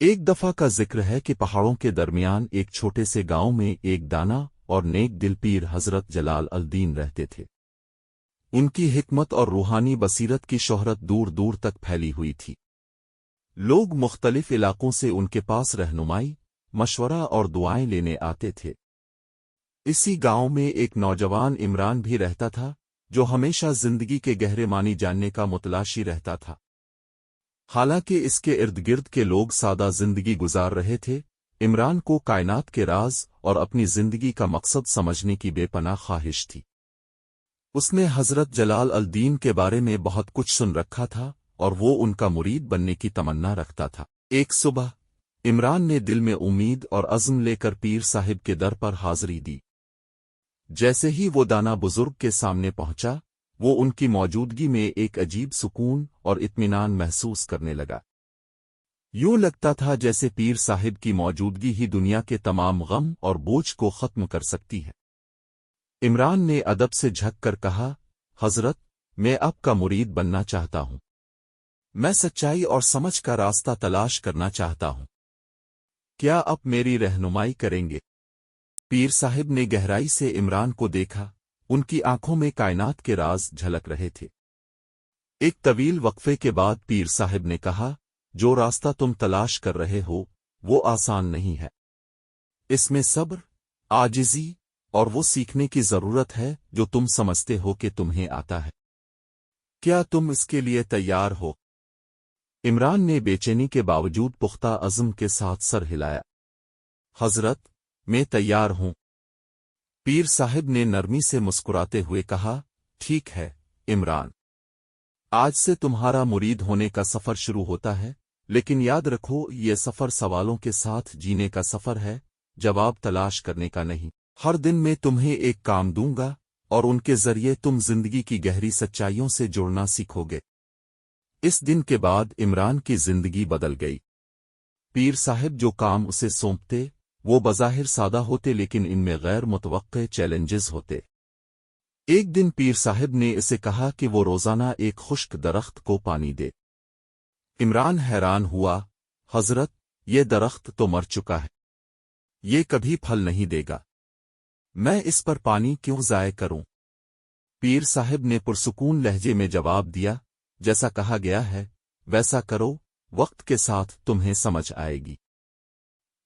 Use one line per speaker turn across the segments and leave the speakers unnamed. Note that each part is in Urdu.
ایک دفعہ کا ذکر ہے کہ پہاڑوں کے درمیان ایک چھوٹے سے گاؤں میں ایک دانا اور نیک دل پیر حضرت جلال الدین رہتے تھے۔ ان کی حکمت اور روحانی بصیرت کی شہرت دور دور تک پھیلی ہوئی تھی۔ لوگ مختلف علاقوں سے ان کے پاس رہنمائی، مشورہ اور دعائیں لینے آتے تھے۔ اسی گاؤں میں ایک نوجوان عمران بھی رہتا تھا جو ہمیشہ زندگی کے گہرے معنی جاننے کا متلاشی رہتا تھا۔ حالانکہ اس کے ارد گرد کے لوگ سادہ زندگی گزار رہے تھے، عمران کو کائنات کے راز اور اپنی زندگی کا مقصد سمجھنے کی بے پناہ خواہش تھی۔ اس نے حضرت جلال الدین کے بارے میں بہت کچھ سن رکھا تھا اور وہ ان کا مرید بننے کی تمنا رکھتا تھا۔ ایک صبح عمران نے دل میں امید اور عزم لے کر پیر صاحب کے در پر حاضری دی۔ جیسے ہی وہ دانا بزرگ کے سامنے پہنچا، وہ ان کی موجودگی میں ایک عجیب سکون اور اطمینان محسوس کرنے لگا۔ یوں لگتا تھا جیسے پیر صاحب کی موجودگی ہی دنیا کے تمام غم اور بوجھ کو ختم کر سکتی ہے۔ عمران نے ادب سے جھک کر کہا، حضرت، میں آپ کا مرید بننا چاہتا ہوں۔ میں سچائی اور سمجھ کا راستہ تلاش کرنا چاہتا ہوں۔ کیا آپ میری رہنمائی کریں گے؟ پیر صاحب نے گہرائی سے عمران کو دیکھا، ان کی آنکھوں میں کائنات کے راز جھلک رہے تھے۔ ایک طویل وقفے کے بعد پیر صاحب نے کہا، جو راستہ تم تلاش کر رہے ہو وہ آسان نہیں ہے۔ اس میں صبر، عاجزی اور وہ سیکھنے کی ضرورت ہے جو تم سمجھتے ہو کہ تمہیں آتا ہے۔ کیا تم اس کے لیے تیار ہو؟ عمران نے بے چینی کے باوجود پختہ عزم کے ساتھ سر ہلایا۔ حضرت، میں تیار ہوں۔ پیر صاحب نے نرمی سے مسکراتے ہوئے کہا، ٹھیک ہے عمران، آج سے تمہارا مرید ہونے کا سفر شروع ہوتا ہے، لیکن یاد رکھو یہ سفر سوالوں کے ساتھ جینے کا سفر ہے، جواب تلاش کرنے کا نہیں۔ ہر دن میں تمہیں ایک کام دوں گا اور ان کے ذریعے تم زندگی کی گہری سچائیوں سے جڑنا سیکھو گے۔ اس دن کے بعد عمران کی زندگی بدل گئی۔ پیر صاحب جو کام اسے سونپتے وہ بظاہر سادہ ہوتے، لیکن ان میں غیر متوقع چیلنجز ہوتے۔ ایک دن پیر صاحب نے اسے کہا کہ وہ روزانہ ایک خشک درخت کو پانی دے۔ عمران حیران ہوا، حضرت، یہ درخت تو مر چکا ہے، یہ کبھی پھل نہیں دے گا، میں اس پر پانی کیوں ضائع کروں؟ پیر صاحب نے پرسکون لہجے میں جواب دیا، جیسا کہا گیا ہے ویسا کرو، وقت کے ساتھ تمہیں سمجھ آئے گی۔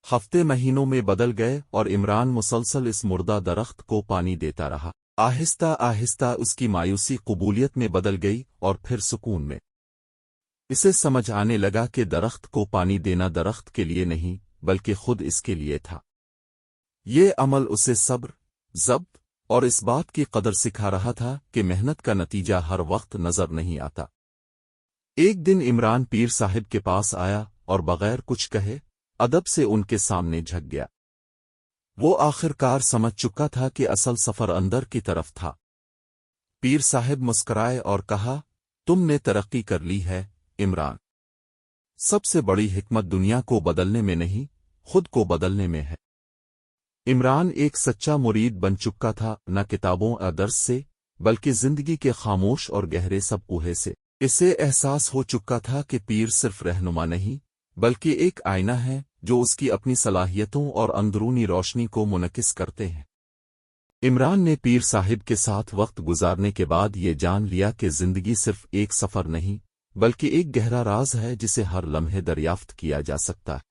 ہفتے مہینوں میں بدل گئے اور عمران مسلسل اس مردہ درخت کو پانی دیتا رہا۔ آہستہ آہستہ اس کی مایوسی قبولیت میں بدل گئی اور پھر سکون میں۔ اسے سمجھ آنے لگا کہ درخت کو پانی دینا درخت کے لیے نہیں بلکہ خود اس کے لیے تھا۔ یہ عمل اسے صبر، ضبط اور اس بات کی قدر سکھا رہا تھا کہ محنت کا نتیجہ ہر وقت نظر نہیں آتا۔ ایک دن عمران پیر صاحب کے پاس آیا اور بغیر کچھ کہے ادب سے ان کے سامنے جھک گیا۔ وہ آخرکار سمجھ چکا تھا کہ اصل سفر اندر کی طرف تھا۔ پیر صاحب مسکرائے اور کہا، تم نے ترقی کر لی ہے عمران۔ سب سے بڑی حکمت دنیا کو بدلنے میں نہیں، خود کو بدلنے میں ہے۔ عمران ایک سچا مرید بن چکا تھا، نہ کتابوں یا درس سے بلکہ زندگی کے خاموش اور گہرے سب کوہے سے۔ اسے احساس ہو چکا تھا کہ پیر صرف رہنما نہیں بلکہ ایک آئینہ ہے جو اس کی اپنی صلاحیتوں اور اندرونی روشنی کو منعکس کرتے ہیں۔ عمران نے پیر صاحب کے ساتھ وقت گزارنے کے بعد یہ جان لیا کہ زندگی صرف ایک سفر نہیں بلکہ ایک گہرا راز ہے جسے ہر لمحے دریافت کیا جا سکتا ہے۔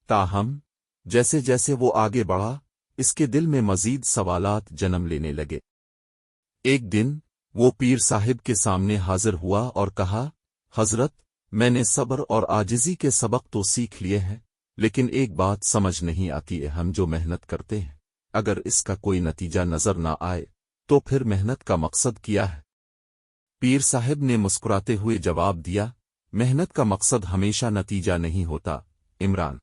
تاہم جیسے جیسے وہ آگے بڑھا، اس کے دل میں مزید سوالات جنم لینے لگے۔ ایک دن وہ پیر صاحب کے سامنے حاضر ہوا اور کہا، حضرت، میں نے صبر اور عاجزی کے سبق تو سیکھ لیے ہیں، لیکن ایک بات سمجھ نہیں آتی ہے، ہم جو محنت کرتے ہیں اگر اس کا کوئی نتیجہ نظر نہ آئے تو پھر محنت کا مقصد کیا ہے؟ پیر صاحب نے مسکراتے ہوئے جواب دیا، محنت کا مقصد ہمیشہ نتیجہ نہیں ہوتا عمران۔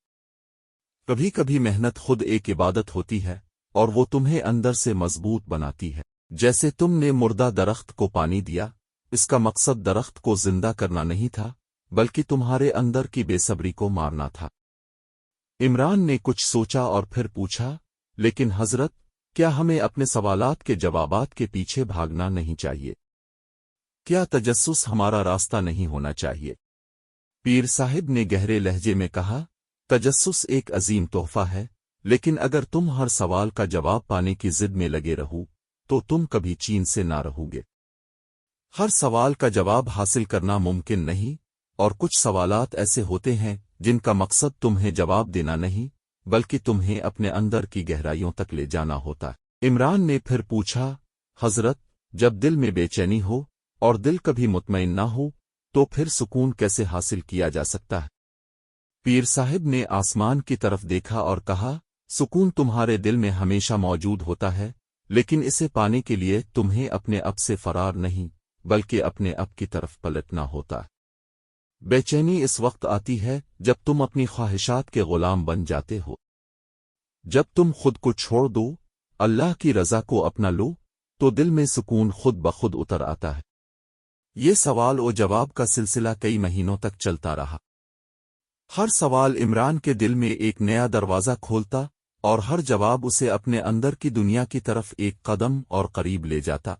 کبھی کبھی محنت خود ایک عبادت ہوتی ہے اور وہ تمہیں اندر سے مضبوط بناتی ہے۔ جیسے تم نے مردہ درخت کو پانی دیا، اس کا مقصد درخت کو زندہ کرنا نہیں تھا بلکہ تمہارے اندر کی بے صبری کو مارنا تھا۔ عمران نے کچھ سوچا اور پھر پوچھا، لیکن حضرت، کیا ہمیں اپنے سوالات کے جوابات کے پیچھے بھاگنا نہیں چاہیے؟ کیا تجسس ہمارا راستہ نہیں ہونا چاہیے؟ پیر صاحب نے گہرے لہجے میں کہا، تجسس ایک عظیم تحفہ ہے، لیکن اگر تم ہر سوال کا جواب پانے کی ضد میں لگے رہو تو تم کبھی چین سے نہ رہو گے۔ ہر سوال کا جواب حاصل کرنا ممکن نہیں، اور کچھ سوالات ایسے ہوتے ہیں جن کا مقصد تمہیں جواب دینا نہیں بلکہ تمہیں اپنے اندر کی گہرائیوں تک لے جانا ہوتا ہے۔ عمران نے پھر پوچھا، حضرت، جب دل میں بے چینی ہو اور دل کبھی مطمئن نہ ہو تو پھر سکون کیسے حاصل کیا جا سکتا ہے؟ پیر صاحب نے آسمان کی طرف دیکھا اور کہا، سکون تمہارے دل میں ہمیشہ موجود ہوتا ہے، لیکن اسے پانے کے لیے تمہیں اپنے اب سے فرار نہیں بلکہ اپنے اب کی طرف پلٹنا ہوتا ہے۔ بے چینی اس وقت آتی ہے جب تم اپنی خواہشات کے غلام بن جاتے ہو۔ جب تم خود کو چھوڑ دو، اللہ کی رضا کو اپنا لو، تو دل میں سکون خود بخود اتر آتا ہے۔ یہ سوال و جواب کا سلسلہ کئی مہینوں تک چلتا رہا۔ ہر سوال عمران کے دل میں ایک نیا دروازہ کھولتا اور ہر جواب اسے اپنے اندر کی دنیا کی طرف ایک قدم اور قریب لے جاتا۔